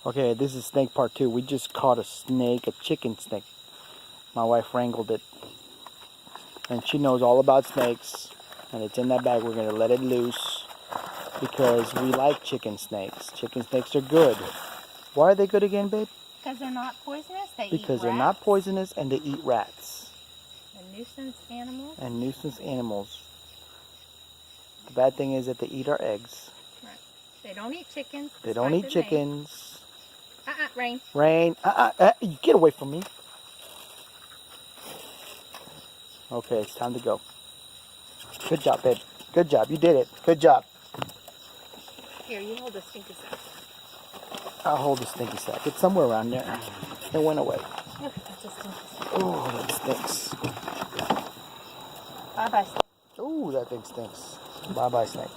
Okay, this is snake part 2. We just caught a snake, a chicken snake. My wife wrangled it. And she knows all about snakes. And it's in that bag. We're going to let it loose because we like chicken snakes. Chicken snakes are good. Why are they good again, babe? Because they're not poisonous. They eat Because they're rats. not poisonous and they eat rats. And nuisance animals. And nuisance animals. The bad thing is that they eat our eggs. Right. They don't eat chickens. They don't eat chickens. Rain. Rain. You get away from me. Okay, it's time to go. Good job, babe. Good job. You did it. Good job. Here, you hold the stinky sack. I'll hold the stinky sack. It's somewhere around there. It went away. Look, that's a stinky sack. Oh, that stinks. Bye-bye. Oh, that thing stinks. Bye-bye, snake.